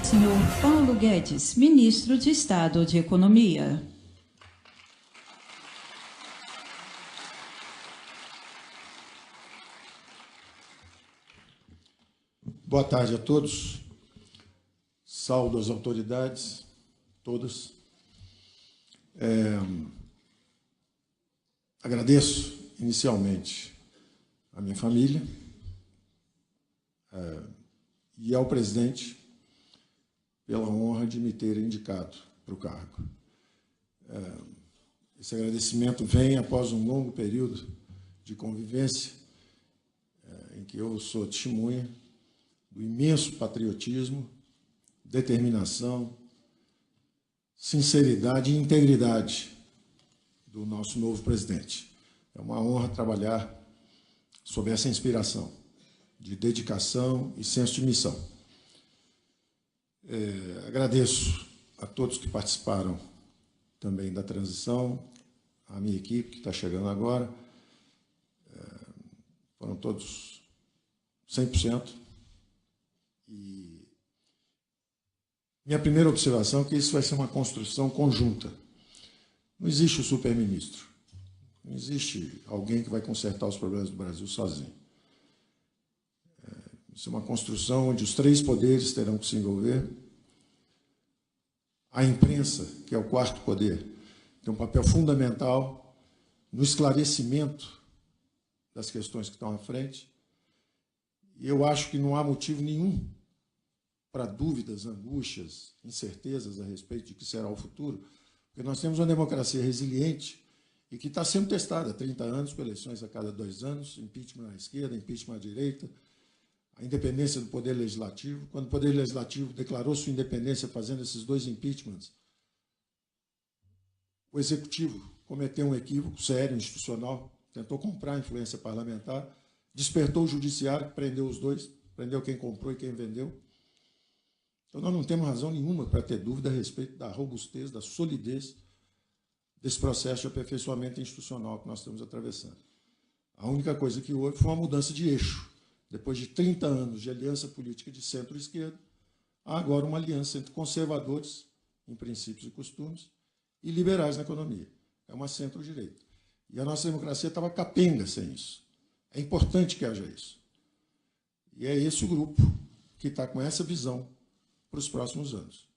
Senhor Paulo Guedes, Ministro de Estado de Economia. Boa tarde a todos. Saúdo as autoridades, todas. Agradeço inicialmente à minha família e ao presidente pela honra de me ter indicado para o cargo. Esse agradecimento vem após um longo período de convivência em que eu sou testemunha do imenso patriotismo, determinação, sinceridade e integridade do nosso novo presidente. É uma honra trabalhar sob essa inspiração de dedicação e senso de missão. Agradeço a todos que participaram também da transição, a minha equipe que está chegando agora, foram todos 100%. E minha primeira observação é que isso vai ser uma construção conjunta. Não existe o superministro, não existe alguém que vai consertar os problemas do Brasil sozinho. Isso é uma construção onde os três poderes terão que se envolver. A imprensa, que é o quarto poder, tem um papel fundamental no esclarecimento das questões que estão à frente. E eu acho que não há motivo nenhum para dúvidas, angústias, incertezas a respeito de que será o futuro, porque nós temos uma democracia resiliente e que está sendo testada há 30 anos, com eleições a cada 2 anos, impeachment à esquerda, impeachment à direita, a independência do Poder Legislativo. Quando o Poder Legislativo declarou sua independência fazendo esses 2 impeachments, o Executivo cometeu um equívoco sério, institucional, tentou comprar a influência parlamentar, despertou o Judiciário, que prendeu os 2, prendeu quem comprou e quem vendeu. Então, nós não temos razão nenhuma para ter dúvida a respeito da robustez, da solidez desse processo de aperfeiçoamento institucional que nós estamos atravessando. A única coisa que houve foi uma mudança de eixo. Depois de 30 anos de aliança política de centro-esquerda, há agora uma aliança entre conservadores, em princípios e costumes, e liberais na economia. É uma centro-direita. E a nossa democracia estava capenga sem isso. É importante que haja isso. E é esse o grupo que está com essa visão para os próximos anos.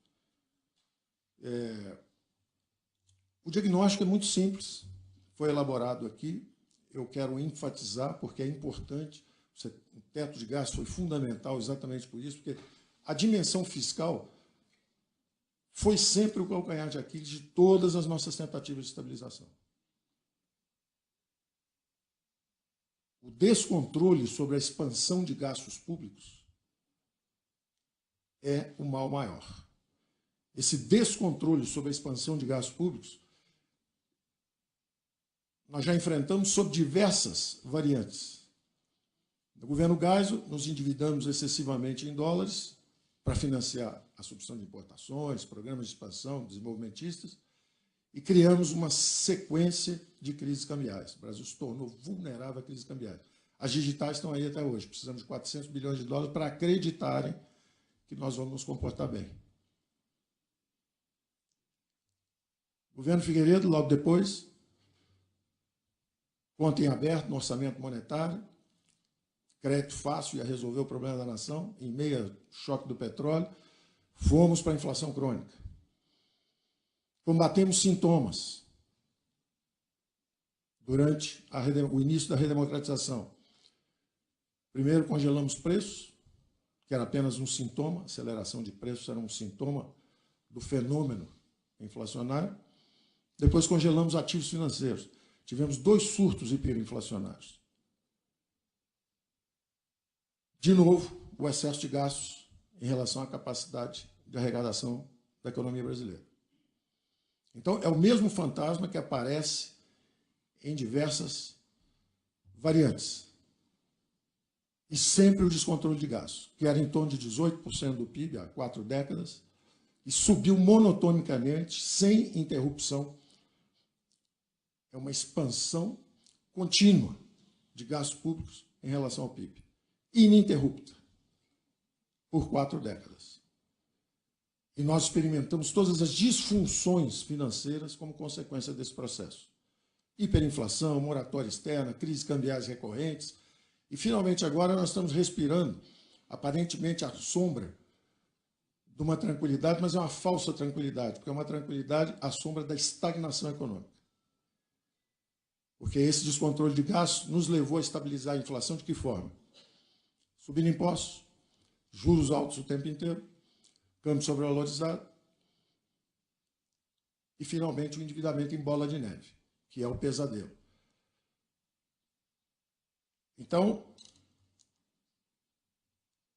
O diagnóstico é muito simples, foi elaborado aqui, eu quero enfatizar, porque é importante. O teto de gastos foi fundamental exatamente por isso, porque a dimensão fiscal foi sempre o calcanhar de Aquiles de todas as nossas tentativas de estabilização. O descontrole sobre a expansão de gastos públicos é o mal maior. Esse descontrole sobre a expansão de gastos públicos nós já enfrentamos sob diversas variantes. No governo Geisel, nos endividamos excessivamente em dólares para financiar a substituição de importações, programas de expansão desenvolvimentistas, e criamos uma sequência de crises cambiais. O Brasil se tornou vulnerável a crises cambiais. As digitais estão aí até hoje. Precisamos de 400 bilhões de dólares para acreditarem que nós vamos nos comportar bem. O governo Figueiredo, logo depois, conta em aberto no orçamento monetário, crédito fácil ia resolver o problema da nação, em meio ao choque do petróleo, fomos para a inflação crônica. Combatemos sintomas durante o início da redemocratização. Primeiro, congelamos preços, que era apenas um sintoma, aceleração de preços era um sintoma do fenômeno inflacionário. Depois, congelamos ativos financeiros. Tivemos 2 surtos hiperinflacionários. De novo, o excesso de gastos em relação à capacidade de arrecadação da economia brasileira. Então, é o mesmo fantasma que aparece em diversas variantes. E sempre o descontrole de gastos, que era em torno de 18% do PIB há 4 décadas, e subiu monotonicamente, sem interrupção. É uma expansão contínua de gastos públicos em relação ao PIB, ininterrupta, por 4 décadas. E nós experimentamos todas as disfunções financeiras como consequência desse processo. Hiperinflação, moratória externa, crises cambiais recorrentes. E, finalmente, agora nós estamos respirando, aparentemente, à sombra de uma tranquilidade, mas é uma falsa tranquilidade, porque é uma tranquilidade à sombra da estagnação econômica. Porque esse descontrole de gastos nos levou a estabilizar a inflação de que forma? Subindo impostos, juros altos o tempo inteiro, câmbio sobrevalorizado e, finalmente, o endividamento em bola de neve, que é o pesadelo. Então,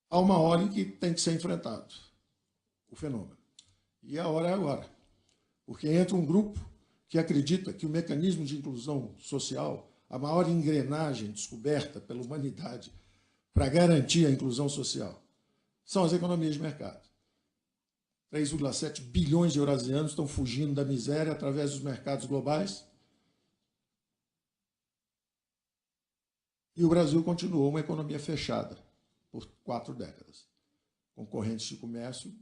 há uma hora em que tem que ser enfrentado o fenômeno. E a hora é agora. Porque entra um grupo que acredita que o mecanismo de inclusão social, a maior engrenagem descoberta pela humanidade para garantir a inclusão social, são as economias de mercado. 3,7 bilhões de eurasianos estão fugindo da miséria através dos mercados globais. E o Brasil continuou uma economia fechada por 4 décadas. Concorrentes de comércio,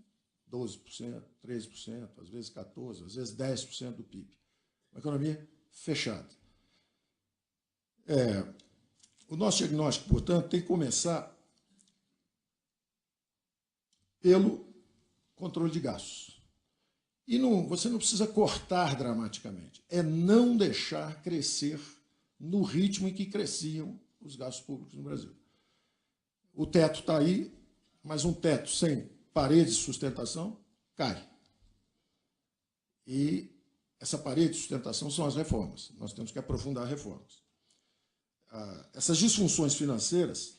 12%, 13%, às vezes 14%, às vezes 10% do PIB. Uma economia fechada. O nosso diagnóstico, portanto, tem que começar pelo controle de gastos. E você não precisa cortar dramaticamente. É não deixar crescer no ritmo em que cresciam os gastos públicos no Brasil. O teto está aí, mas um teto sem paredes de sustentação cai. E essa parede de sustentação são as reformas. Nós temos que aprofundar reformas. Essas disfunções financeiras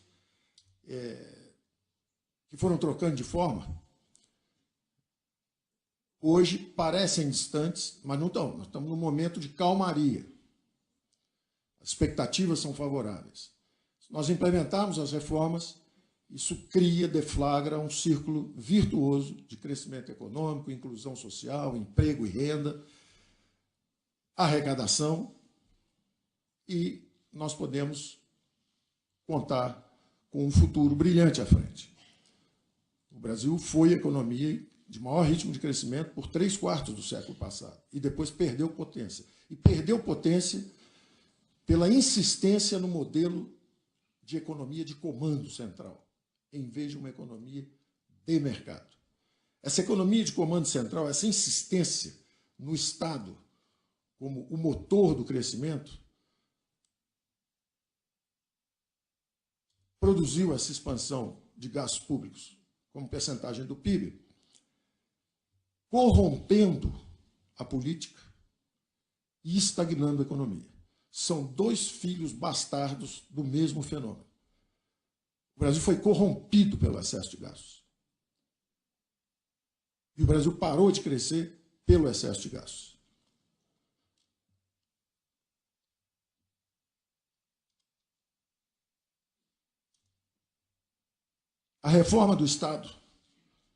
que foram trocando de forma, hoje parecem distantes, mas não estão. Nós estamos num momento de calmaria. As expectativas são favoráveis. Se nós implementarmos as reformas, isso cria, deflagra um círculo virtuoso de crescimento econômico, inclusão social, emprego e renda, arrecadação, e nós podemos contar com um futuro brilhante à frente. O Brasil foi a economia de maior ritmo de crescimento por 3/4 do século passado, e depois perdeu potência. E perdeu potência pela insistência no modelo de economia de comando central, em vez de uma economia de mercado. Essa economia de comando central, essa insistência no Estado como o motor do crescimento, produziu essa expansão de gastos públicos como percentagem do PIB, corrompendo a política e estagnando a economia. São 2 filhos bastardos do mesmo fenômeno. O Brasil foi corrompido pelo excesso de gastos. E o Brasil parou de crescer pelo excesso de gastos. A reforma do Estado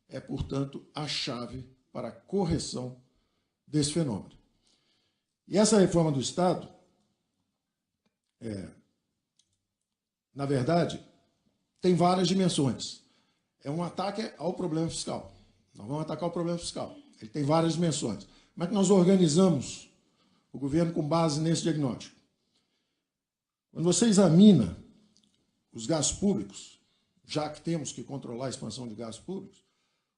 é, portanto, a chave para a correção desse fenômeno. E essa reforma do Estado, na verdade, tem várias dimensões. É um ataque ao problema fiscal. Nós vamos atacar o problema fiscal. Ele tem várias dimensões. Como é que nós organizamos o governo com base nesse diagnóstico? Quando você examina os gastos públicos, já que temos que controlar a expansão de gastos públicos,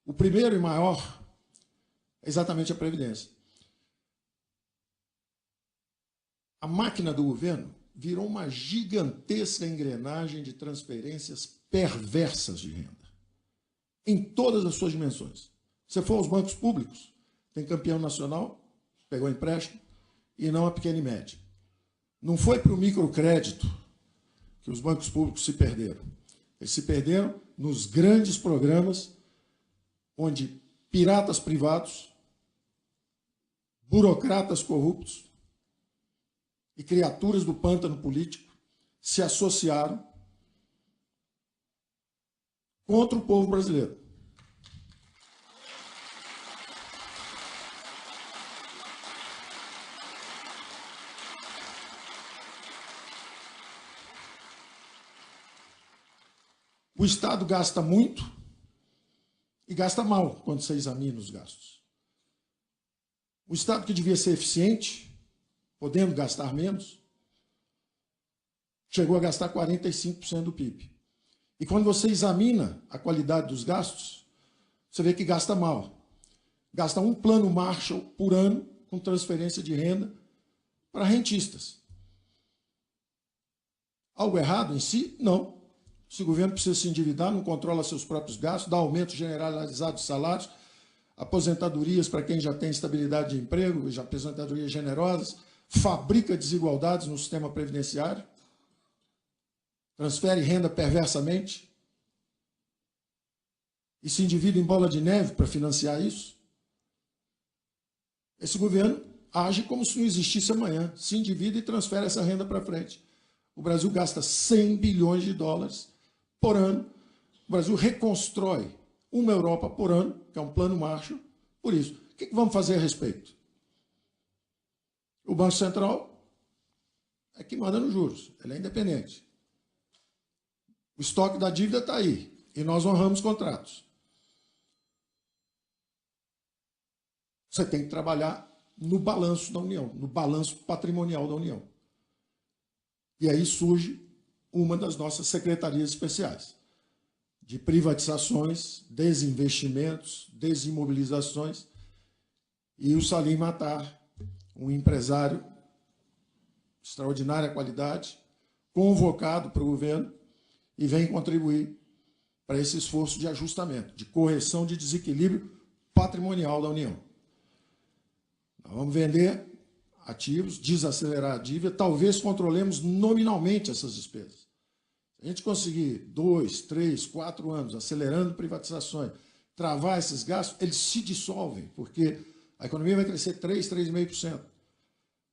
o primeiro e maior é exatamente a Previdência. A máquina do governo virou uma gigantesca engrenagem de transferências perversas de renda, em todas as suas dimensões. Se for aos bancos públicos, tem campeão nacional, pegou empréstimo, e não a pequena e média. Não foi para o microcrédito que os bancos públicos se perderam. Eles se perderam nos grandes programas onde piratas privados, burocratas corruptos e criaturas do pântano político se associaram contra o povo brasileiro. O Estado gasta muito E gasta mal quando você examina os gastos. O Estado que devia ser eficiente, podendo gastar menos, chegou a gastar 45% do PIB. E quando você examina a qualidade dos gastos, você vê que gasta mal. Gasta um plano Marshall por ano com transferência de renda para rentistas. Algo errado em si? Não. Se o governo precisa se endividar, não controla seus próprios gastos, dá aumento generalizado de salários, aposentadorias para quem já tem estabilidade de emprego, aposentadorias generosas, fabrica desigualdades no sistema previdenciário, transfere renda perversamente e se endivida em bola de neve para financiar isso. Esse governo age como se não existisse amanhã, se endivida e transfere essa renda para frente. O Brasil gasta 100 bilhões de dólares por ano. O Brasil reconstrói uma Europa por ano, que é um plano Marshall, por isso. O que vamos fazer a respeito? O Banco Central é que manda nos juros, ele é independente. O estoque da dívida está aí, e nós honramos contratos. Você tem que trabalhar no balanço da União, no balanço patrimonial da União. E aí surge uma das nossas secretarias especiais, de privatizações, desinvestimentos, desimobilizações, e o Salim Matar, um empresário de extraordinária qualidade, convocado para o governo, e vem contribuir para esse esforço de ajustamento, de correção de desequilíbrio patrimonial da União. Nós vamos vender ativos, desacelerar a dívida, talvez controlemos nominalmente essas despesas. Se a gente conseguir 2, 3, 4 anos acelerando privatizações, travar esses gastos, eles se dissolvem, porque a economia vai crescer 3, 3,5%.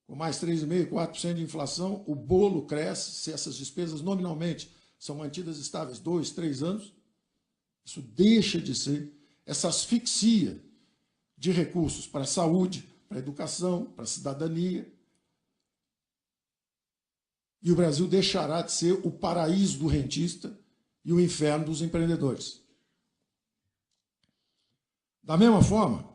Com mais 3,5%, 4% de inflação, o bolo cresce, se essas despesas nominalmente são mantidas estáveis 2, 3 anos, isso deixa de ser essa asfixia de recursos para a saúde, para a educação, para a cidadania. E o Brasil deixará de ser o paraíso do rentista e o inferno dos empreendedores. Da mesma forma,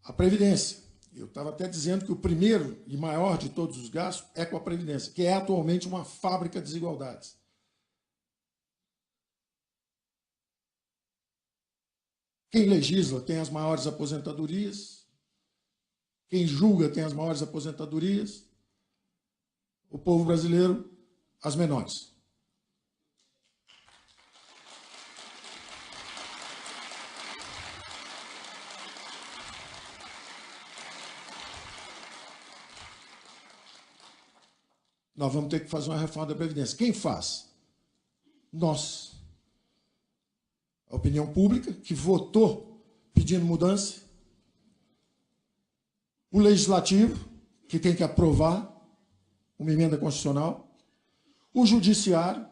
a Previdência. Eu estava até dizendo que o primeiro e maior de todos os gastos é com a Previdência, que é atualmente uma fábrica de desigualdades. Quem legisla tem as maiores aposentadorias, quem julga tem as maiores aposentadorias, o povo brasileiro, as menores. Nós vamos ter que fazer uma reforma da Previdência. Quem faz? Nós. A opinião pública, que votou pedindo mudança. O Legislativo, que tem que aprovar uma emenda constitucional. O Judiciário,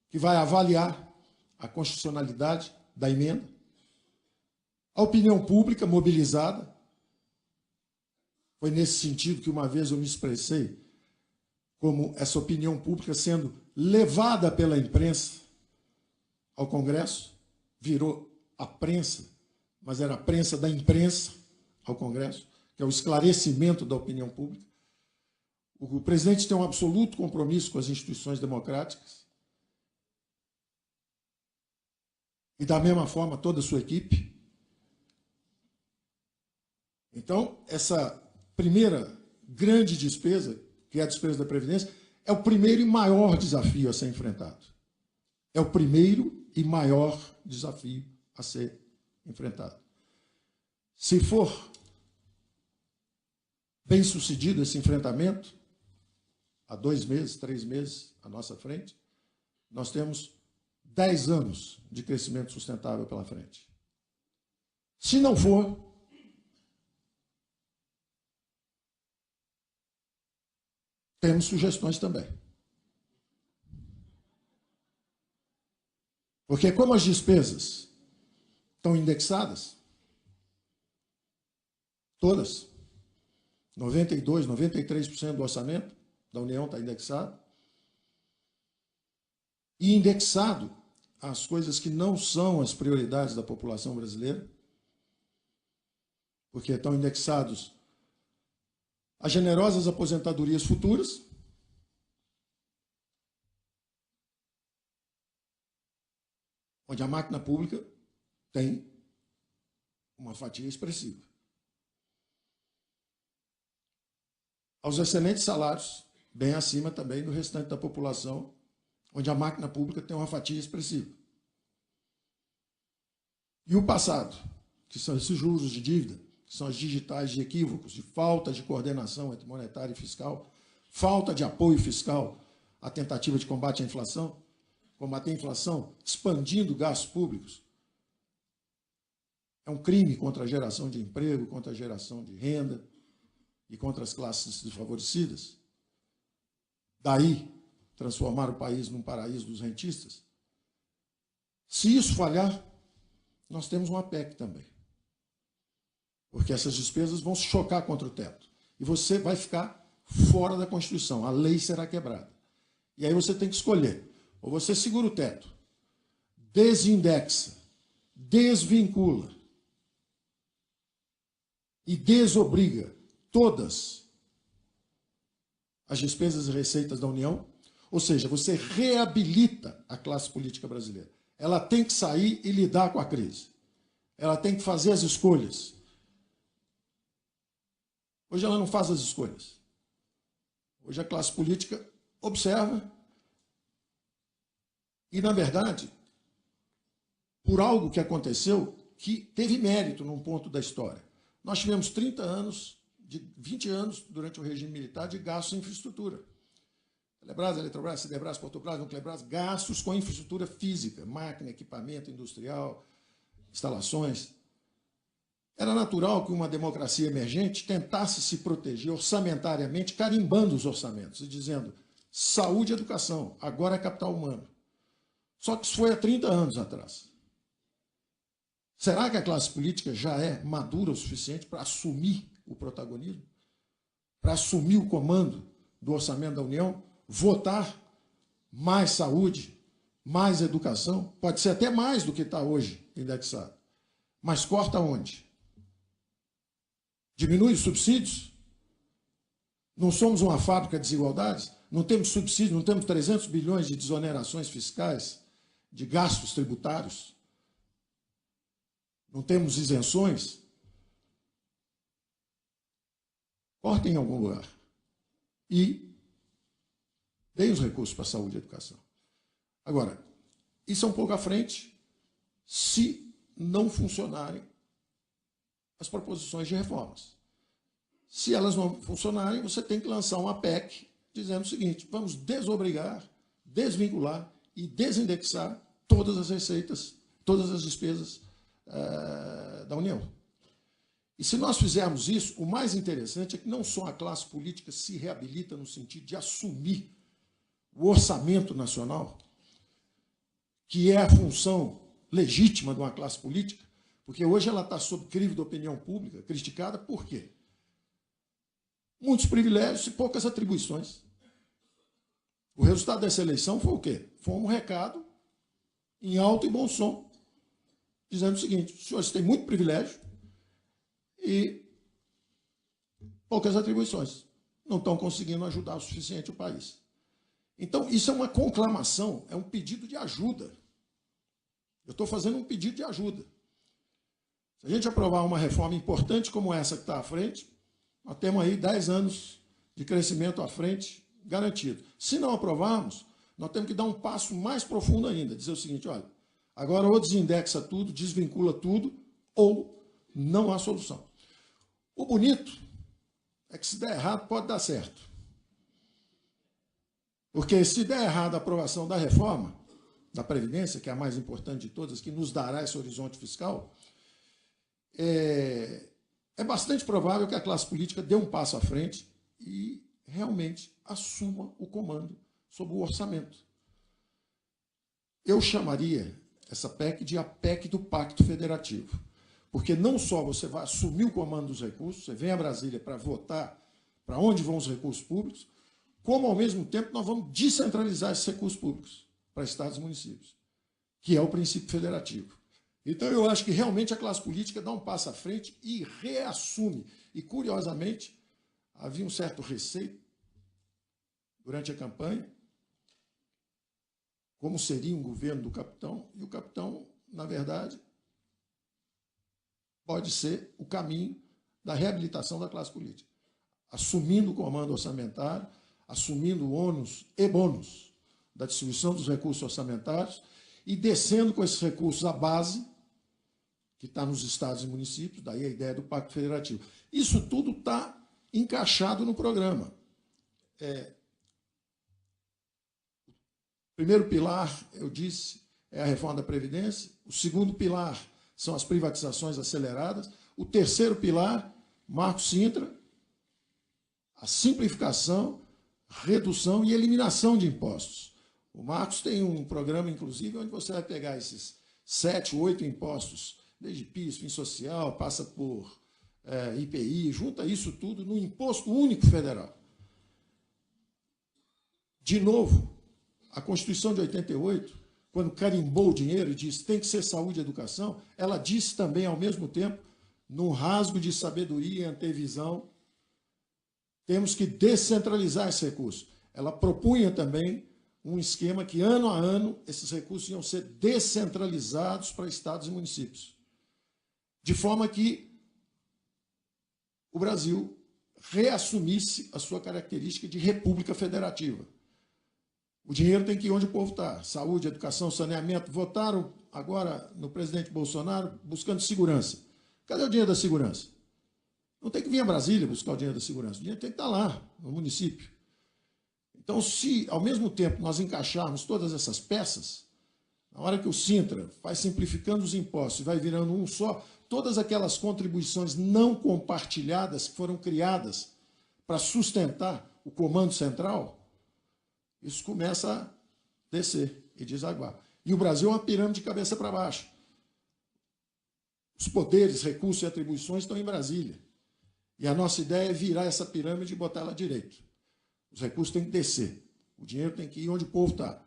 que vai avaliar a constitucionalidade da emenda. A opinião pública mobilizada. Foi nesse sentido que uma vez eu me expressei como essa opinião pública sendo levada pela imprensa ao Congresso, virou a prensa, mas era a prensa da imprensa ao Congresso, que é o esclarecimento da opinião pública. O presidente tem um absoluto compromisso com as instituições democráticas e, da mesma forma, toda a sua equipe. Então, essa primeira grande despesa, que é a despesa da Previdência, é o primeiro e maior desafio a ser enfrentado. É o primeiro e maior desafio a ser enfrentado. Se for bem sucedido esse enfrentamento, há 2 meses, 3 meses à nossa frente, nós temos 10 anos de crescimento sustentável pela frente. Se não for, temos sugestões também. Porque como as despesas estão indexadas, todas, 92%, 93% do orçamento da União está indexado, e indexado as coisas que não são as prioridades da população brasileira, porque estão indexados a generosas aposentadorias futuras, onde a máquina pública tem uma fatia expressiva. Aos excelentes salários, bem acima também do restante da população, onde a máquina pública tem uma fatia expressiva. E o passado, que são esses juros de dívida, que são as digitais de equívocos, de falta de coordenação entre monetária e fiscal, falta de apoio fiscal à tentativa de combate à inflação, combater a inflação expandindo gastos públicos, é um crime contra a geração de emprego, contra a geração de renda e contra as classes desfavorecidas. Daí, transformar o país num paraíso dos rentistas. Se isso falhar, nós temos uma PEC também. Porque essas despesas vão se chocar contra o teto. E você vai ficar fora da Constituição. A lei será quebrada. E aí você tem que escolher. Ou você segura o teto, desindexa, desvincula e desobriga todas as despesas e receitas da União, ou seja, você reabilita a classe política brasileira. Ela tem que sair e lidar com a crise. Ela tem que fazer as escolhas. Hoje ela não faz as escolhas. Hoje a classe política observa e, na verdade, por algo que aconteceu que teve mérito num ponto da história. Nós tivemos 30 anos, 20 anos, durante o regime militar, de gastos em infraestrutura. Telebrás, Eletrobras, Siderbras, Portobras, Nucleabras, gastos com infraestrutura física, máquina, equipamento industrial, instalações. Era natural que uma democracia emergente tentasse se proteger orçamentariamente, carimbando os orçamentos e dizendo saúde e educação, agora é capital humano. Só que isso foi há 30 anos atrás. Será que a classe política já é madura o suficiente para assumir o protagonismo? Para assumir o comando do orçamento da União? Votar mais saúde, mais educação? Pode ser até mais do que está hoje indexado. Mas corta onde? Diminui os subsídios? Não somos uma fábrica de desigualdades? Não temos subsídios, não temos 300 bilhões de desonerações fiscais, de gastos tributários? Não temos isenções? Cortem em algum lugar. E deem os recursos para a saúde e educação. Agora, isso é um pouco à frente se não funcionarem as proposições de reformas. Se elas não funcionarem, você tem que lançar uma PEC dizendo o seguinte: vamos desobrigar, desvincular e desindexar todas as receitas, todas as despesas da União. E se nós fizermos isso, o mais interessante é que não só a classe política se reabilita no sentido de assumir o orçamento nacional, que é a função legítima de uma classe política, porque hoje ela está sob crivo da opinião pública, criticada por quê? Muitos privilégios e poucas atribuições. O resultado dessa eleição foi o quê? Foi um recado em alto e bom som, dizendo o seguinte: os senhores têm muito privilégio e poucas atribuições. Não estão conseguindo ajudar o suficiente o país. Então, isso é uma conclamação, é um pedido de ajuda. Eu estou fazendo um pedido de ajuda. Se a gente aprovar uma reforma importante como essa que está à frente, nós temos aí 10 anos de crescimento à frente garantido. Se não aprovarmos, nós temos que dar um passo mais profundo ainda, dizer o seguinte: olha, agora ou desindexa tudo, desvincula tudo, ou não há solução. O bonito é que se der errado, pode dar certo. Porque se der errado a aprovação da reforma da Previdência, que é a mais importante de todas, que nos dará esse horizonte fiscal, é bastante provável que a classe política dê um passo à frente e realmente assuma o comando sobre o orçamento. Eu chamaria essa PEC de a PEC do Pacto Federativo, porque não só você vai assumir o comando dos recursos, você vem a Brasília para votar para onde vão os recursos públicos, como, ao mesmo tempo, nós vamos descentralizar esses recursos públicos para estados e municípios, que é o princípio federativo. Então, eu acho que realmente a classe política dá um passo à frente e reassume. E, curiosamente, havia um certo receio durante a campanha, como seria um governo do capitão, e o capitão, na verdade, pode ser o caminho da reabilitação da classe política, assumindo o comando orçamentário, assumindo o ônus e bônus da distribuição dos recursos orçamentários e descendo com esses recursos à base, que está nos estados e municípios, daí a ideia do Pacto Federativo. Isso tudo está encaixado no programa. O primeiro pilar, eu disse, é a reforma da Previdência. O segundo pilar são as privatizações aceleradas. O terceiro pilar, Marcos Cintra, a simplificação, redução e eliminação de impostos. O Marcos tem um programa, inclusive, onde você vai pegar esses 7, 8 impostos, desde PIS, fim social, passa por IPI, junta isso tudo no Imposto Único Federal. De novo, a Constituição de 88, quando carimbou o dinheiro e disse tem que ser saúde e educação, ela disse também, ao mesmo tempo, num rasgo de sabedoria e antevisão, temos que descentralizar esse recurso. Ela propunha também um esquema que, ano a ano, esses recursos iam ser descentralizados para estados e municípios. De forma que o Brasil reassumisse a sua característica de república federativa. O dinheiro tem que ir onde o povo está. Saúde, educação, saneamento. Votaram agora no presidente Bolsonaro buscando segurança. Cadê o dinheiro da segurança? Não tem que vir a Brasília buscar o dinheiro da segurança. O dinheiro tem que estar lá, no município. Então, se ao mesmo tempo nós encaixarmos todas essas peças, na hora que o Cintra vai simplificando os impostos e vai virando um só, todas aquelas contribuições não compartilhadas que foram criadas para sustentar o comando central, isso começa a descer e desaguar. E o Brasil é uma pirâmide de cabeça para baixo. Os poderes, recursos e atribuições estão em Brasília. E a nossa ideia é virar essa pirâmide e botar ela direito. Os recursos têm que descer. O dinheiro tem que ir onde o povo está.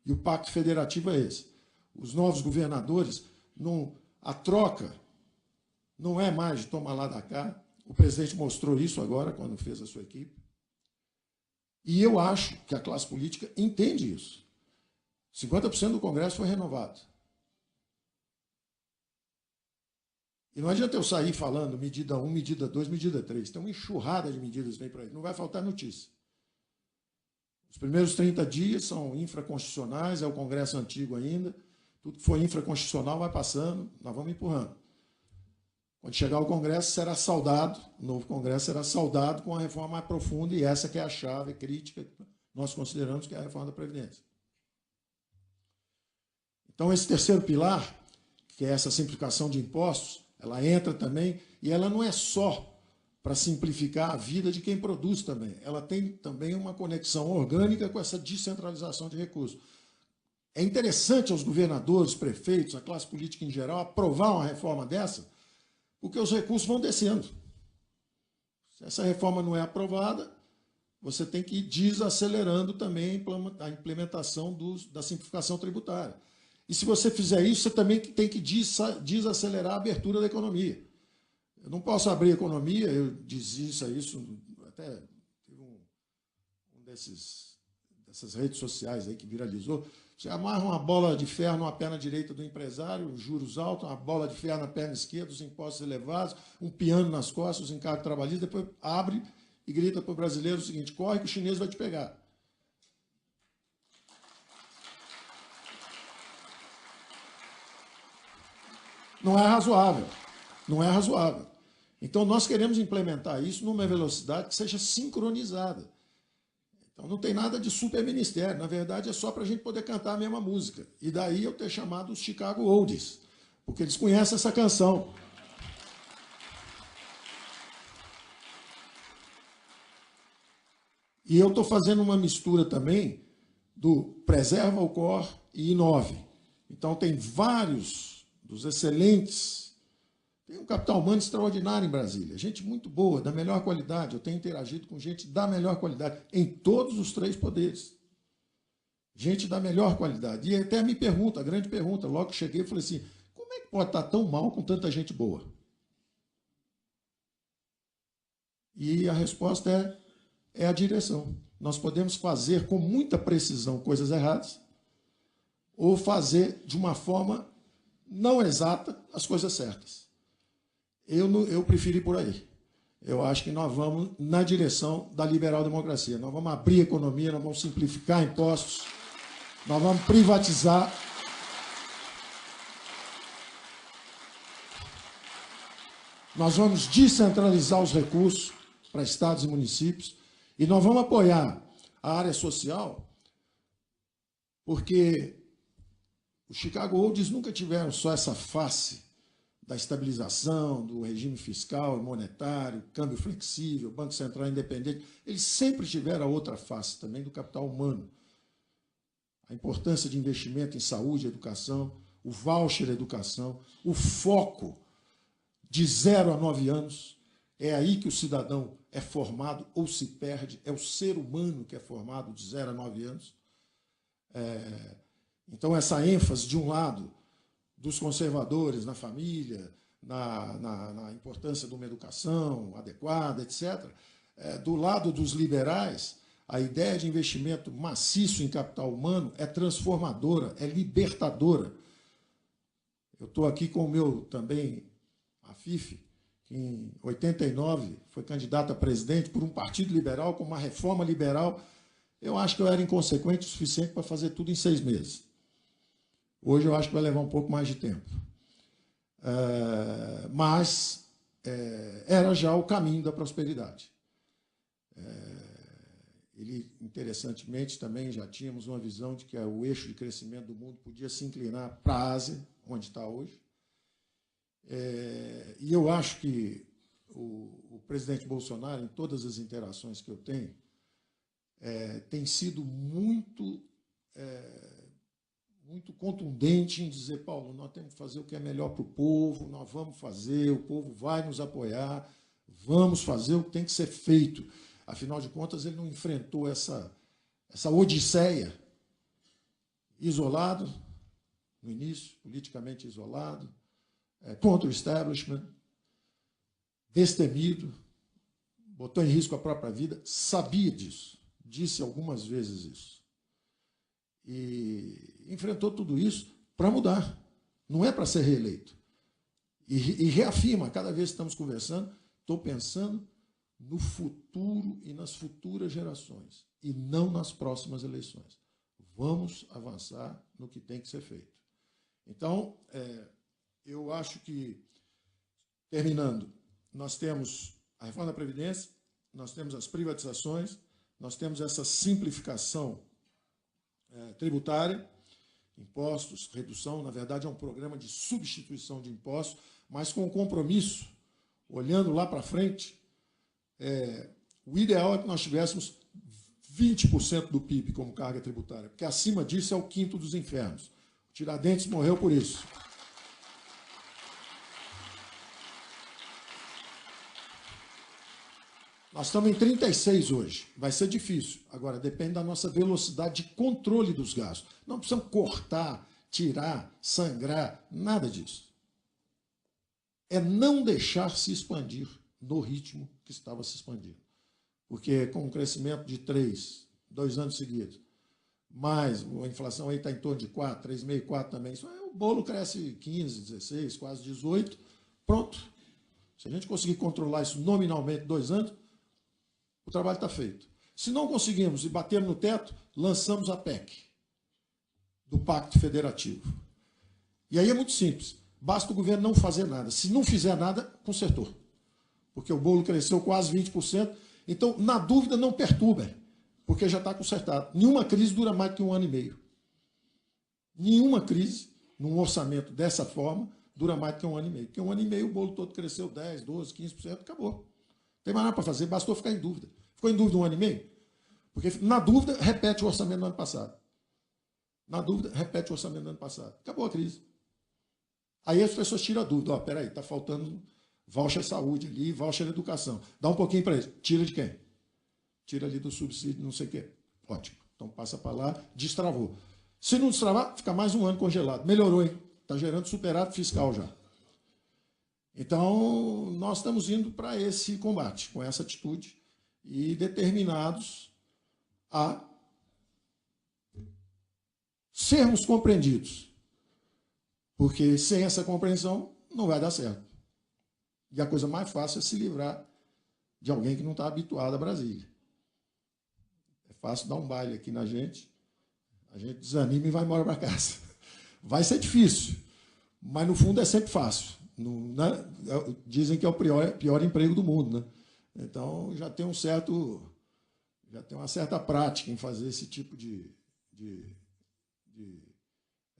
E o pacto federativo é esse. Os novos governadores, a troca não é mais de tomar lá da cá. O presidente mostrou isso agora, quando fez a sua equipe. E eu acho que a classe política entende isso. 50% do Congresso foi renovado. E não adianta eu sair falando medida 1, medida 2, medida 3. Tem uma enxurrada de medidas que vem para aí. Não vai faltar notícia. Os primeiros 30 dias são infraconstitucionais, é o Congresso antigo ainda. Tudo que for infraconstitucional vai passando, nós vamos empurrando. Quando chegar o Congresso, será saudado, o novo Congresso será saudado com uma reforma mais profunda, e essa que é a chave crítica que nós consideramos que é a reforma da Previdência. Então, esse terceiro pilar, que é essa simplificação de impostos, ela entra também, e ela não é só para simplificar a vida de quem produz também, ela tem também uma conexão orgânica com essa descentralização de recursos. É interessante aos governadores, prefeitos, a classe política em geral, aprovar uma reforma dessa, porque os recursos vão descendo. Se essa reforma não é aprovada, você tem que ir desacelerando também a implementação da simplificação tributária. E se você fizer isso, você também tem que desacelerar a abertura da economia. Eu não posso abrir a economia, eu dizia isso, até teve dessas redes sociais aí que viralizou. Você amarra uma bola de ferro numa perna direita do empresário, juros altos, uma bola de ferro na perna esquerda, os impostos elevados, um piano nas costas, os encargos trabalhistas, depois abre e grita para o brasileiro o seguinte: corre que o chinês vai te pegar. Não é razoável. Não é razoável. Então, nós queremos implementar isso numa velocidade que seja sincronizada. Então, não tem nada de superministério. Na verdade, é só para a gente poder cantar a mesma música. E daí eu ter chamado os Chicago Oldies, porque eles conhecem essa canção. E eu estou fazendo uma mistura também do Preserva o Cor e Inove. Então, tem vários dos excelentes. Tem um capital humano extraordinário em Brasília, gente muito boa, da melhor qualidade. Eu tenho interagido com gente da melhor qualidade, em todos os 3 poderes. Gente da melhor qualidade. E até me pergunta, a grande pergunta, logo que cheguei, eu falei assim, como é que pode estar tão mal com tanta gente boa? E a resposta é a direção. Nós podemos fazer com muita precisão coisas erradas ou fazer de uma forma não exata as coisas certas. Eu prefiro ir por aí. Eu acho que nós vamos na direção da liberal-democracia. Nós vamos abrir a economia, nós vamos simplificar impostos, nós vamos privatizar. Nós vamos descentralizar os recursos para estados e municípios e nós vamos apoiar a área social, porque os Chicago Olds nunca tiveram só essa face da estabilização, do regime fiscal e monetário, câmbio flexível, Banco Central independente. Eles sempre tiveram a outra face também do capital humano. A importância de investimento em saúde e educação, o voucher educação, o foco de 0 a 9 anos. É aí que o cidadão é formado ou se perde, é o ser humano que é formado de 0 a 9 anos. Então, essa ênfase, de um lado, dos conservadores na família, na importância de uma educação adequada, etc. Do lado dos liberais, a ideia de investimento maciço em capital humano é transformadora, é libertadora. Eu estou aqui com o meu também, Afif, que em 89 foi candidato a presidente por um partido liberal, com uma reforma liberal. Eu acho que eu era inconsequente o suficiente para fazer tudo em 6 meses. Hoje eu acho que vai levar um pouco mais de tempo. Mas era já o caminho da prosperidade. Ele, interessantemente, também já tínhamos uma visão de que o eixo de crescimento do mundo podia se inclinar para a Ásia, onde está hoje. E eu acho que o presidente Bolsonaro, em todas as interações que eu tenho, tem sido muito contundente em dizer, Paulo, nós temos que fazer o que é melhor para o povo, nós vamos fazer, o povo vai nos apoiar, vamos fazer o que tem que ser feito. Afinal de contas, ele não enfrentou essa odisseia isolado, no início, politicamente isolado, contra o establishment, destemido, botou em risco a própria vida, sabia disso, disse algumas vezes isso. E enfrentou tudo isso para mudar, não é para ser reeleito. E reafirma, cada vez que estamos conversando, estou pensando no futuro e nas futuras gerações, e não nas próximas eleições. Vamos avançar no que tem que ser feito. Então, eu acho que, terminando, nós temos a reforma da Previdência, nós temos as privatizações, nós temos essa simplificação tributária, impostos, redução, na verdade é um programa de substituição de impostos, mas com compromisso, olhando lá para frente, o ideal é que nós tivéssemos 20% do PIB como carga tributária, porque acima disso é o quinto dos infernos. O Tiradentes morreu por isso. Nós estamos em 36 hoje. Vai ser difícil. Agora, depende da nossa velocidade de controle dos gastos. Não precisamos cortar, tirar, sangrar, nada disso. É não deixar se expandir no ritmo que estava se expandindo. Porque com um crescimento de 2 anos seguidos, mais a inflação aí está em torno de 4, 3,5, 4 também, o bolo cresce 15, 16, quase 18, pronto. Se a gente conseguir controlar isso nominalmente 2 anos, o trabalho está feito. Se não conseguimos e batermos no teto, lançamos a PEC, do Pacto Federativo. E aí é muito simples. Basta o governo não fazer nada. Se não fizer nada, consertou. Porque o bolo cresceu quase 20%. Então, na dúvida, não perturba, porque já está consertado. Nenhuma crise dura mais do que 1 ano e meio. Nenhuma crise, num orçamento dessa forma, dura mais do que 1 ano e meio. Porque 1 ano e meio o bolo todo cresceu 10%, 12%, 15%, acabou. Não tem mais nada para fazer, bastou ficar em dúvida. Ficou em dúvida 1 ano e meio? Porque, na dúvida, repete o orçamento do ano passado. Na dúvida, repete o orçamento do ano passado. Acabou a crise. Aí as pessoas tiram a dúvida. Peraí, está faltando voucher saúde ali, voucher educação. Dá um pouquinho para eles. Tira de quem? Tira ali do subsídio, não sei o quê. Ótimo. Então passa para lá, destravou. Se não destravar, fica mais um ano congelado. Melhorou, hein? Está gerando superávit fiscal já. Então, nós estamos indo para esse combate, com essa atitude, e determinados a sermos compreendidos. Porque sem essa compreensão, não vai dar certo. E a coisa mais fácil é se livrar de alguém que não está habituado a Brasília. É fácil dar um baile aqui na gente, a gente desanima e vai embora para casa. Vai ser difícil, mas no fundo é sempre fácil. Dizem que é o pior emprego do mundo, né? Então já tem uma certa prática em fazer esse tipo de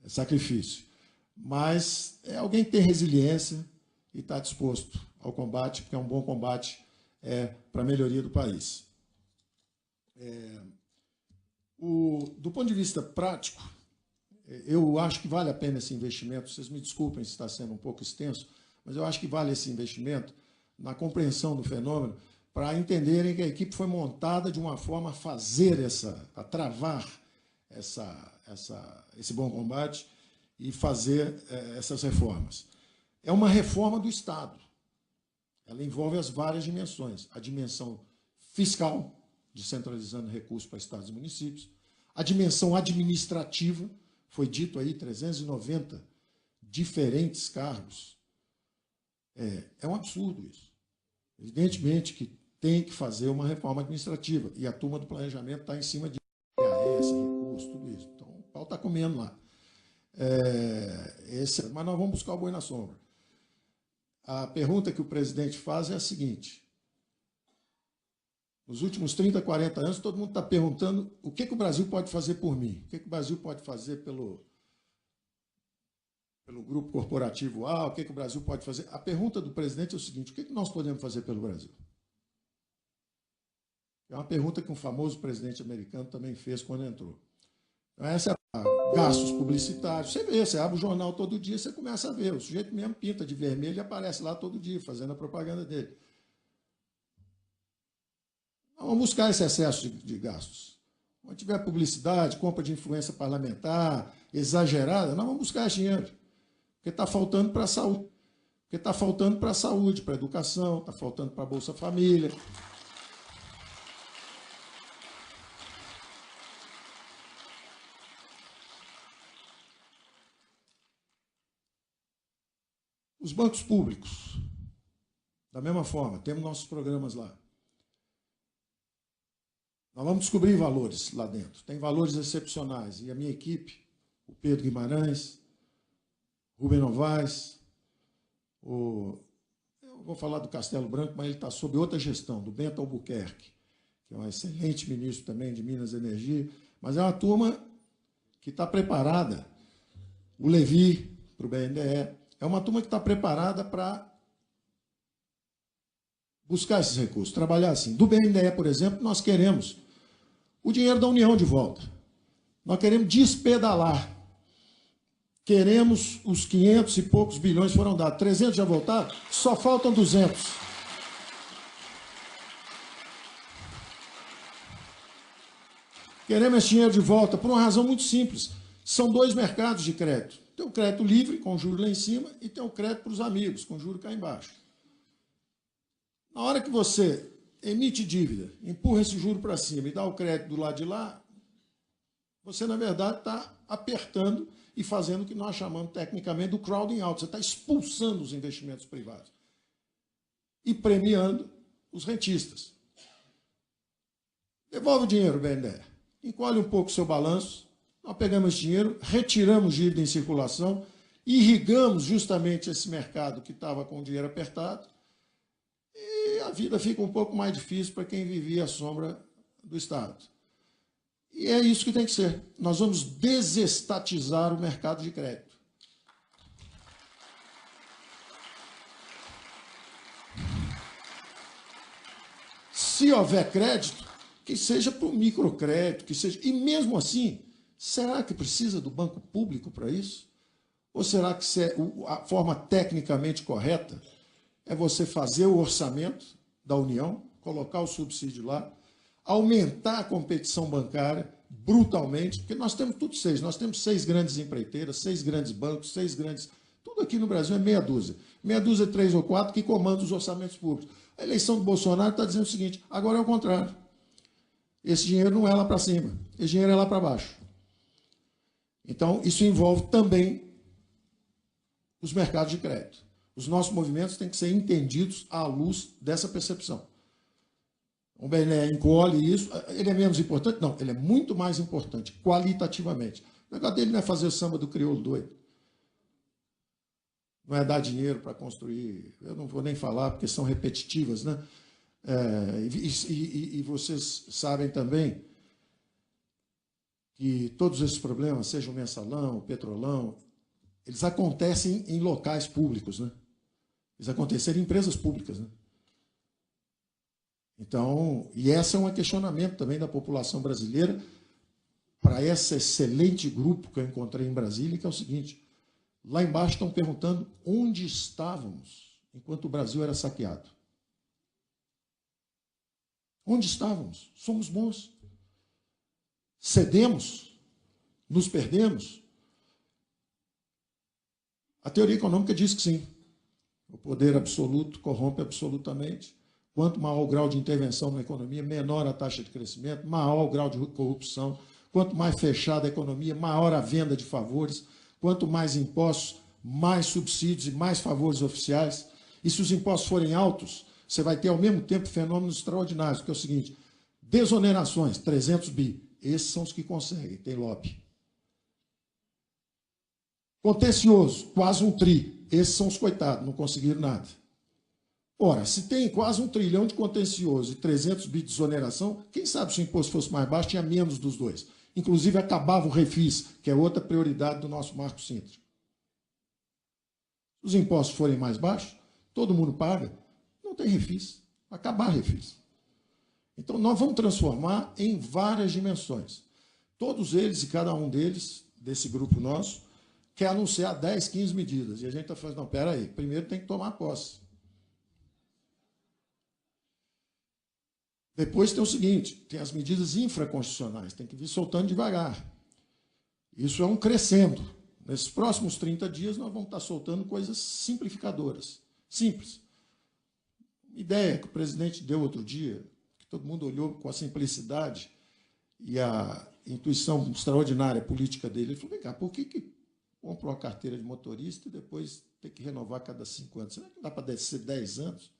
sacrifício. Mas é alguém que tem resiliência e está disposto ao combate, porque é um bom combate para a melhoria do país. Do ponto de vista prático, eu acho que vale a pena esse investimento. Vocês me desculpem se está sendo um pouco extenso, mas eu acho que vale esse investimento na compreensão do fenômeno, para entenderem que a equipe foi montada de uma forma a travar esse bom combate e fazer essas reformas. É uma reforma do Estado. Ela envolve as várias dimensões. A dimensão fiscal, descentralizando recursos para estados e municípios. A dimensão administrativa, foi dito aí 390 diferentes cargos. É um absurdo isso. Evidentemente que tem que fazer uma reforma administrativa, e a turma do planejamento está em cima de IAS, recursos, tudo isso. Então, o pau está comendo lá. Mas nós vamos buscar o boi na sombra. A pergunta que o presidente faz é a seguinte: nos últimos 30, 40 anos, todo mundo está perguntando o que o Brasil pode fazer por mim, o que o Brasil pode fazer pelo grupo corporativo A, o que o Brasil pode fazer. A pergunta do presidente é o seguinte: o que nós podemos fazer pelo Brasil? É uma pergunta que um famoso presidente americano também fez quando entrou. Então, essa é gastos publicitários. Você abre o jornal todo dia, você começa a ver. O sujeito mesmo pinta de vermelho e aparece lá todo dia, fazendo a propaganda dele. Vamos buscar esse excesso de gastos. Quando tiver publicidade, compra de influência parlamentar, exagerada, nós vamos buscar esse dinheiro. Porque está faltando para a saúde. Porque está faltando para a saúde, para a educação, está faltando para a Bolsa Família. Os bancos públicos, da mesma forma, temos nossos programas lá. Nós vamos descobrir valores lá dentro. Tem valores excepcionais. E a minha equipe, o Pedro Guimarães, Rubem Novaes, eu vou falar do Castelo Branco, mas ele está sob outra gestão, do Bento Albuquerque, que é um excelente ministro também de Minas e Energia, mas é uma turma que está preparada, o Levi, para o BNDE, é uma turma que está preparada para buscar esses recursos, trabalhar assim. Do BNDE, por exemplo, nós queremos o dinheiro da União de volta. Nós queremos despedalar. Queremos os 500 e poucos bilhões que foram dados. 300 já voltaram, só faltam 200. Queremos esse dinheiro de volta por uma razão muito simples. São dois mercados de crédito. Tem o crédito livre, com juros lá em cima, e tem o crédito para os amigos, com juros cá embaixo. Na hora que você emite dívida, empurra esse juro para cima e dá o crédito do lado de lá, você, na verdade, está apertando e fazendo o que nós chamamos tecnicamente do crowding out. Você está expulsando os investimentos privados e premiando os rentistas. Devolve o dinheiro, BNDE. Encolhe um pouco o seu balanço. Nós pegamos esse dinheiro, retiramos dívida em circulação, irrigamos justamente esse mercado que estava com o dinheiro apertado, e a vida fica um pouco mais difícil para quem vivia à sombra do Estado. E é isso que tem que ser. Nós vamos desestatizar o mercado de crédito. Se houver crédito, que seja para o microcrédito, que seja. E mesmo assim, será que precisa do banco público para isso? Ou será que a forma tecnicamente correta é você fazer o orçamento da União, colocar o subsídio lá, aumentar a competição bancária, brutalmente, porque nós temos tudo seis, nós temos 6 grandes empreiteiras, 6 grandes bancos, 6 grandes... Tudo aqui no Brasil é meia dúzia. Meia dúzia, 3 ou 4, que comandam os orçamentos públicos. A eleição do Bolsonaro está dizendo o seguinte, agora é o contrário. Esse dinheiro não é lá para cima, esse dinheiro é lá para baixo. Então, isso envolve também os mercados de crédito. Os nossos movimentos têm que ser entendidos à luz dessa percepção. O BNE encolhe isso, ele é menos importante? Não, ele é muito mais importante, qualitativamente. O negócio dele não é fazer o samba do crioulo doido. Não é dar dinheiro para construir, eu não vou nem falar, porque são repetitivas, né? E vocês sabem também que todos esses problemas, seja o mensalão, o petrolão, eles acontecem em locais públicos, né? Eles aconteceram em empresas públicas, né? Então, e esse é um questionamento também da população brasileira para esse excelente grupo que eu encontrei em Brasília, que é o seguinte: lá embaixo estão perguntando onde estávamos enquanto o Brasil era saqueado. Onde estávamos? Somos bons. Cedemos? Nos perdemos? A teoria econômica diz que sim. O poder absoluto corrompe absolutamente. Quanto maior o grau de intervenção na economia, menor a taxa de crescimento, maior o grau de corrupção. Quanto mais fechada a economia, maior a venda de favores. Quanto mais impostos, mais subsídios e mais favores oficiais. E se os impostos forem altos, você vai ter ao mesmo tempo fenômenos extraordinários, que é o seguinte: desonerações, 300 bi. Esses são os que conseguem, tem lobby. Contencioso, quase 1 tri. Esses são os coitados, não conseguiram nada. Ora, se tem quase 1 trilhão de contencioso e 300 bi de desoneração, quem sabe se o imposto fosse mais baixo, tinha menos dos dois. Inclusive, acabava o refis, que é outra prioridade do nosso Marco Sintra. Se os impostos forem mais baixos, todo mundo paga, não tem refis. Vai acabar refis. Então, nós vamos transformar em várias dimensões. Todos eles e cada um deles, desse grupo nosso, quer anunciar 10, 15 medidas. E a gente está falando, não, espera aí, primeiro tem que tomar posse. Depois tem o seguinte, tem as medidas infraconstitucionais, tem que vir soltando devagar. Isso é um crescendo. Nesses próximos 30 dias, nós vamos estar soltando coisas simplificadoras. Simples. Ideia que o presidente deu outro dia, que todo mundo olhou com a simplicidade e a intuição extraordinária política dele. Ele falou, vem cá, por que compra uma carteira de motorista e depois tem que renovar a cada 5 anos? Será que não dá para ser 10 anos?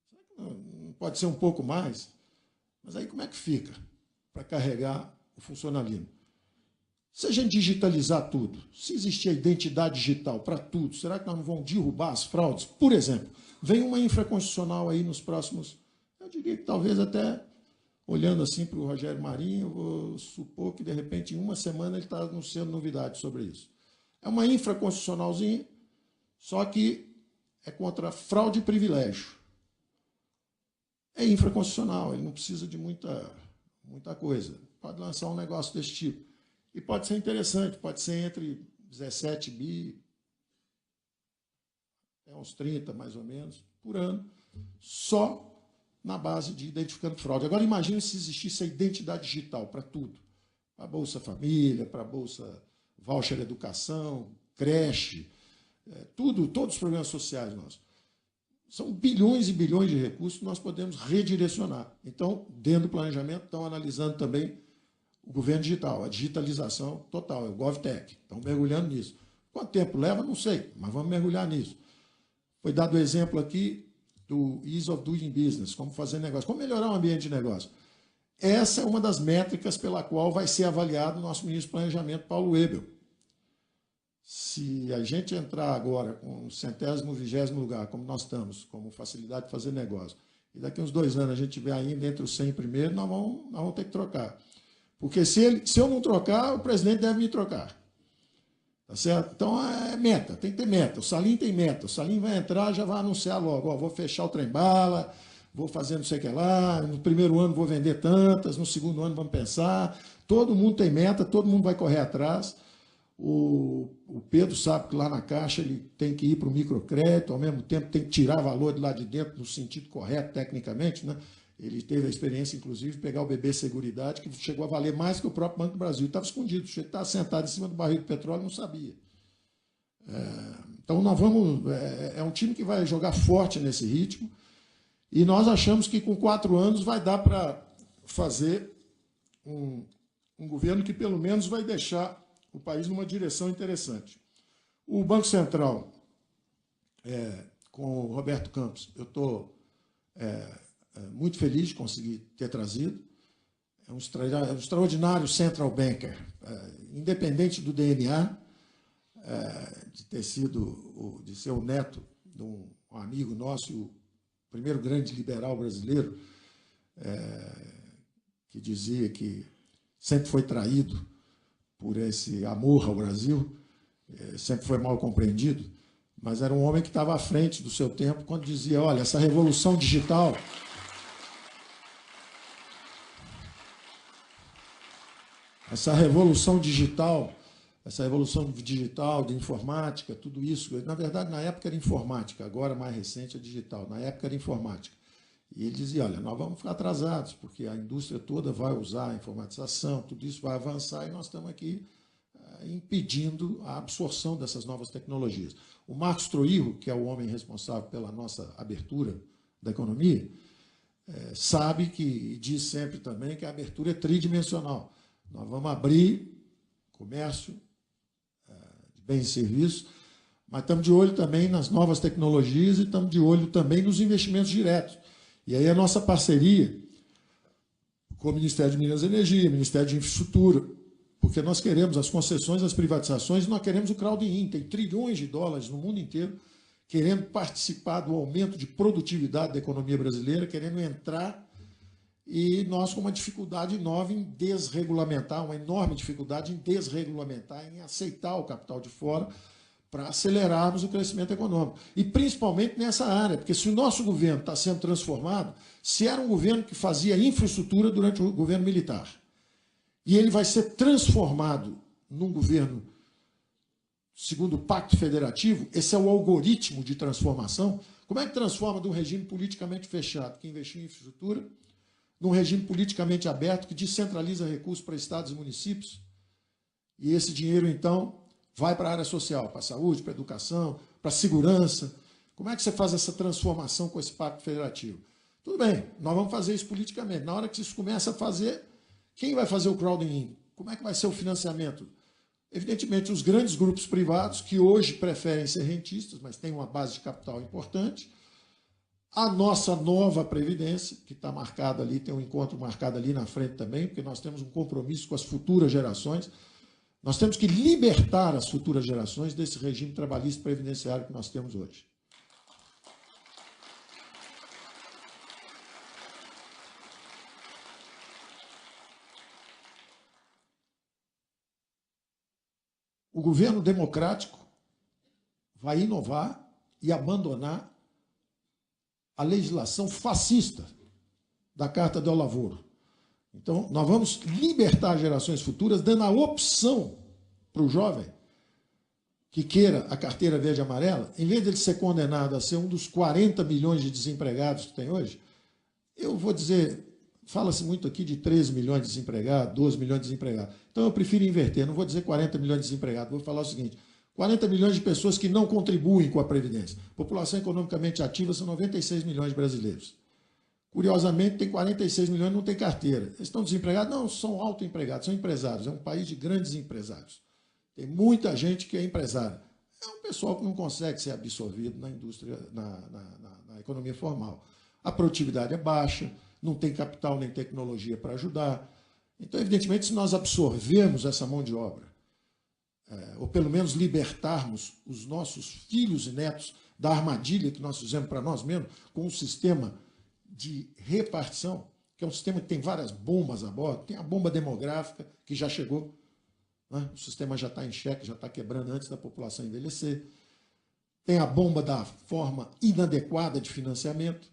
Será que não pode ser um pouco mais? Mas aí como é que fica para carregar o funcionalismo? Se a gente digitalizar tudo, se existir a identidade digital para tudo, será que nós não vamos derrubar as fraudes? Por exemplo, vem uma infraconstitucional aí nos próximos, eu diria que talvez até, olhando assim para o Rogério Marinho, eu vou supor que, de repente, em uma semana ele está anunciando novidades sobre isso. É uma infraconstitucionalzinha, só que é contra fraude e privilégio. É infraconstitucional, ele não precisa de muita coisa. Pode lançar um negócio desse tipo. E pode ser interessante, pode ser entre 17 bi, até uns 30, mais ou menos, por ano, só na base de identificando fraude. Agora, imagine se existisse a identidade digital para tudo. Para a Bolsa Família, para a Bolsa Voucher Educação, creche, todos os programas sociais nossos. São bilhões e bilhões de recursos que nós podemos redirecionar. Então, dentro do planejamento, estão analisando também o governo digital, a digitalização total, é o GovTech. Estão mergulhando nisso. Quanto tempo leva? Não sei, mas vamos mergulhar nisso. Foi dado o exemplo aqui do Ease of Doing Business, como fazer negócio, como melhorar o ambiente de negócio. Essa é uma das métricas pela qual vai ser avaliado o nosso ministro do Planejamento, Paulo Webel. Se a gente entrar agora com o 100º, 20º lugar, como nós estamos, como facilidade de fazer negócio, e daqui a uns 2 anos a gente estiver ainda entre os 100 primeiros, nós vamos ter que trocar. Porque se eu não trocar, o presidente deve me trocar. Tá certo? Então, é meta, tem que ter meta. O Salim tem meta. O Salim vai entrar, já vai anunciar logo, ó, vou fechar o trem-bala, vou fazer não sei o que lá, no primeiro ano vou vender tantas, no segundo ano vamos pensar. Todo mundo tem meta, todo mundo vai correr atrás. O Pedro sabe que lá na Caixa ele tem que ir para o microcrédito, ao mesmo tempo tem que tirar valor de lá de dentro no sentido correto, tecnicamente, né? Ele teve a experiência, inclusive, de pegar o BB Seguridade, que chegou a valer mais que o próprio Banco do Brasil. Estava escondido, ele estava sentado em cima do barril de petróleo e não sabia. Então, nós vamos... É um time que vai jogar forte nesse ritmo, e nós achamos que com 4 anos vai dar para fazer um governo que, pelo menos, vai deixar o país numa direção interessante. O Banco Central, com o Roberto Campos, eu estou muito feliz de conseguir ter trazido. É um extraordinário central banker, independente do DNA, de ser o neto de um amigo nosso, o primeiro grande liberal brasileiro, que dizia que sempre foi traído por esse amor ao Brasil, sempre foi mal compreendido, mas era um homem que estava à frente do seu tempo quando dizia, olha, essa revolução digital... Essa revolução digital de informática, tudo isso, na verdade, na época era informática, agora mais recente é digital, na época era informática. E ele dizia, olha, nós vamos ficar atrasados, porque a indústria toda vai usar a informatização, tudo isso vai avançar e nós estamos aqui impedindo a absorção dessas novas tecnologias. O Marcos Troillo, que é o homem responsável pela nossa abertura da economia, sabe que, e diz sempre também, que a abertura é tridimensional. Nós vamos abrir comércio de bens e serviços, mas estamos de olho também nas novas tecnologias e estamos de olho também nos investimentos diretos. E aí a nossa parceria com o Ministério de Minas e Energia, Ministério de Infraestrutura, porque nós queremos as concessões, as privatizações, e nós queremos o crowd-in. Tem trilhões de dólares no mundo inteiro querendo participar do aumento de produtividade da economia brasileira, querendo entrar. E nós com uma dificuldade nova em desregulamentar, uma enorme dificuldade em desregulamentar, em aceitar o capital de fora para acelerarmos o crescimento econômico. E principalmente nessa área, porque se o nosso governo está sendo transformado, se era um governo que fazia infraestrutura durante o governo militar, e ele vai ser transformado num governo segundo o Pacto Federativo, esse é o algoritmo de transformação. Como é que transforma de um regime politicamente fechado, que investiu em infraestrutura, num regime politicamente aberto que descentraliza recursos para estados e municípios, e esse dinheiro, então, vai para a área social, para a saúde, para a educação, para a segurança. Como é que você faz essa transformação com esse pacto federativo? Tudo bem, nós vamos fazer isso politicamente. Na hora que isso começa a fazer, quem vai fazer o crowding? Como é que vai ser o financiamento? Evidentemente, os grandes grupos privados, que hoje preferem ser rentistas, mas têm uma base de capital importante, a nossa nova Previdência, que está marcada ali, tem um encontro marcado ali na frente também, porque nós temos um compromisso com as futuras gerações. Nós temos que libertar as futuras gerações desse regime trabalhista previdenciário que nós temos hoje. O governo democrático vai inovar e abandonar a legislação fascista da Carta do Lavoro. Então, nós vamos libertar gerações futuras, dando a opção para o jovem que queira a carteira verde e amarela, em vez de ele ser condenado a ser um dos 40 milhões de desempregados que tem hoje, eu vou dizer, fala-se muito aqui de 13 milhões de desempregados, 12 milhões de desempregados. Então, eu prefiro inverter, não vou dizer 40 milhões de desempregados, vou falar o seguinte, 40 milhões de pessoas que não contribuem com a Previdência. População economicamente ativa são 96 milhões de brasileiros. Curiosamente, tem 46 milhões que não têm carteira. Eles estão desempregados? Não, são autoempregados, são empresários. É um país de grandes empresários. Tem muita gente que é empresária. É um pessoal que não consegue ser absorvido na indústria, na economia formal. A produtividade é baixa, não tem capital nem tecnologia para ajudar. Então, evidentemente, se nós absorvermos essa mão de obra, ou pelo menos libertarmos os nossos filhos e netos da armadilha que nós fizemos para nós mesmos, com um sistema de repartição, que é um sistema que tem várias bombas a bordo, tem a bomba demográfica, que já chegou, né? O sistema já está em xeque, já está quebrando antes da população envelhecer, tem a bomba da forma inadequada de financiamento,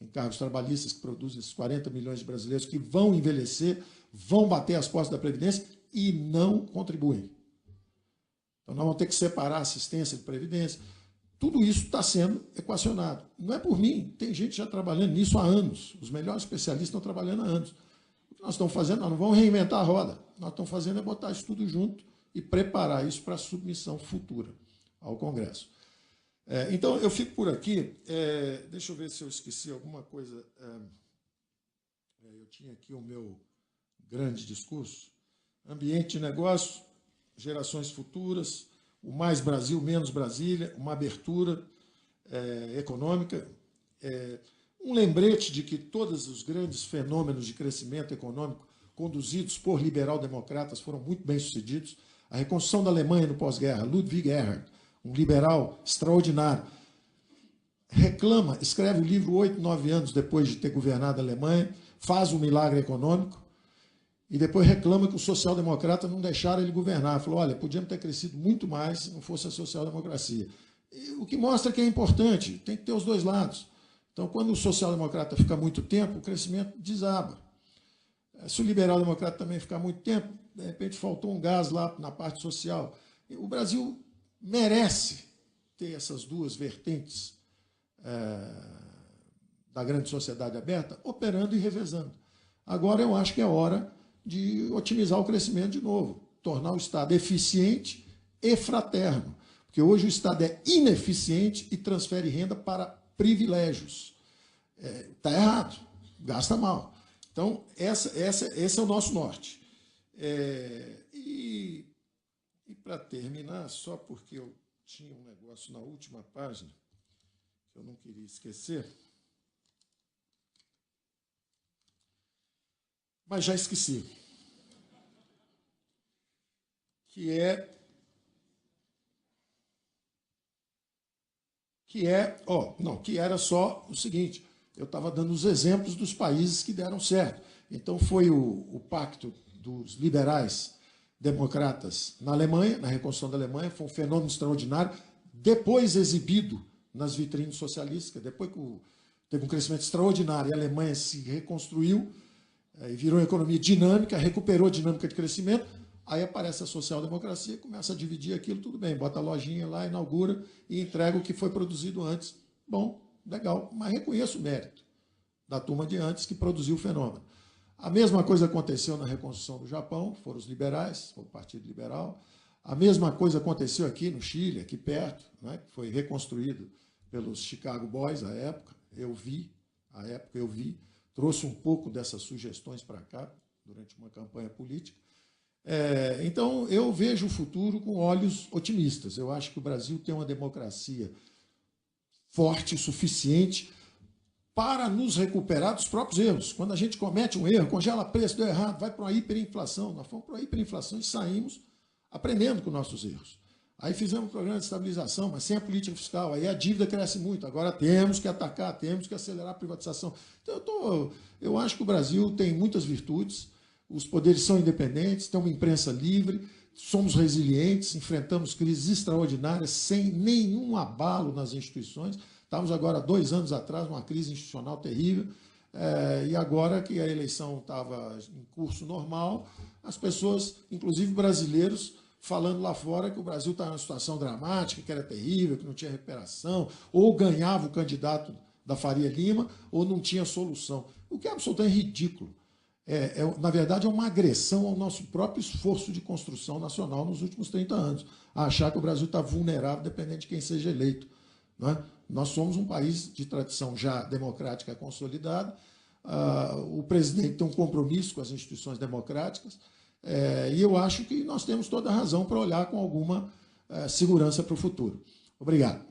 encargos trabalhistas que produzem esses 40 milhões de brasileiros que vão envelhecer, vão bater as portas da Previdência e não contribuem. Então, nós vamos ter que separar a assistência de previdência. tudo isso está sendo equacionado. Não é por mim, tem gente já trabalhando nisso há anos. Os melhores especialistas estão trabalhando há anos. O que nós estamos fazendo, nós não vamos reinventar a roda. Nós estamos fazendo é botar isso tudo junto e preparar isso para a submissão futura ao Congresso. Então, eu fico por aqui. Deixa eu ver se eu esqueci alguma coisa. Eu tinha aqui o meu grande discurso. Ambiente de negócio, gerações futuras, o mais Brasil, menos Brasília, uma abertura econômica, um lembrete de que todos os grandes fenômenos de crescimento econômico conduzidos por liberal-democratas foram muito bem-sucedidos. A reconstrução da Alemanha no pós-guerra, Ludwig Erhard, um liberal extraordinário, reclama, escreve o livro 8, 9 anos depois de ter governado a Alemanha, faz um milagre econômico, e depois reclama que os social-democratas não deixaram ele governar. Falou, olha, podíamos ter crescido muito mais se não fosse a social-democracia. O que mostra que é importante, tem que ter os dois lados. Então, quando o social-democrata fica muito tempo, o crescimento desaba. Se o liberal-democrata também ficar muito tempo, de repente faltou um gás lá na parte social. O Brasil merece ter essas duas vertentes da grande sociedade aberta operando e revezando. Agora eu acho que é hora de otimizar o crescimento de novo, tornar o Estado eficiente e fraterno, porque hoje o Estado é ineficiente e transfere renda para privilégios. Está errado, gasta mal. Então, esse é o nosso norte. E para terminar, só porque eu tinha um negócio na última página, que eu não queria esquecer, mas já esqueci, que era só o seguinte, eu estava dando os exemplos dos países que deram certo. Então, foi o pacto dos liberais democratas na Alemanha, na reconstrução da Alemanha, foi um fenômeno extraordinário, depois exibido nas vitrines socialistas, depois que teve um crescimento extraordinário e a Alemanha se reconstruiu, e virou uma economia dinâmica, recuperou a dinâmica de crescimento, aí aparece a social-democracia, começa a dividir aquilo, tudo bem, bota a lojinha lá, inaugura e entrega o que foi produzido antes. Bom, legal, mas reconheço o mérito da turma de antes que produziu o fenômeno. A mesma coisa aconteceu na reconstrução do Japão, foram os liberais, foi o Partido Liberal. A mesma coisa aconteceu aqui no Chile, aqui perto, né, que foi reconstruído pelos Chicago Boys à época. Eu vi, trouxe um pouco dessas sugestões para cá, durante uma campanha política. Então, eu vejo o futuro com olhos otimistas. Eu acho que o Brasil tem uma democracia forte o suficiente para nos recuperar dos próprios erros. Quando a gente comete um erro, congela preço, deu errado, vai para uma hiperinflação. Nós fomos para uma hiperinflação e saímos aprendendo com nossos erros. Aí fizemos um programa de estabilização, mas sem a política fiscal. Aí a dívida cresce muito. Agora temos que atacar, temos que acelerar a privatização. Então, eu acho que o Brasil tem muitas virtudes, os poderes são independentes, tem uma imprensa livre, somos resilientes, enfrentamos crises extraordinárias sem nenhum abalo nas instituições. Estávamos agora, 2 anos atrás, numa crise institucional terrível, e agora que a eleição estava em curso normal, as pessoas, inclusive brasileiros, falando lá fora que o Brasil estava numa situação dramática, que era terrível, que não tinha recuperação, ou ganhava o candidato da Faria Lima, ou não tinha solução. O que é absolutamente ridículo. Na verdade, é uma agressão ao nosso próprio esforço de construção nacional nos últimos 30 anos, a achar que o Brasil está vulnerável dependendo de quem seja eleito. Não é? Nós somos um país de tradição já democrática consolidada, o presidente tem um compromisso com as instituições democráticas, e eu acho que nós temos toda a razão para olhar com alguma segurança para o futuro. Obrigado.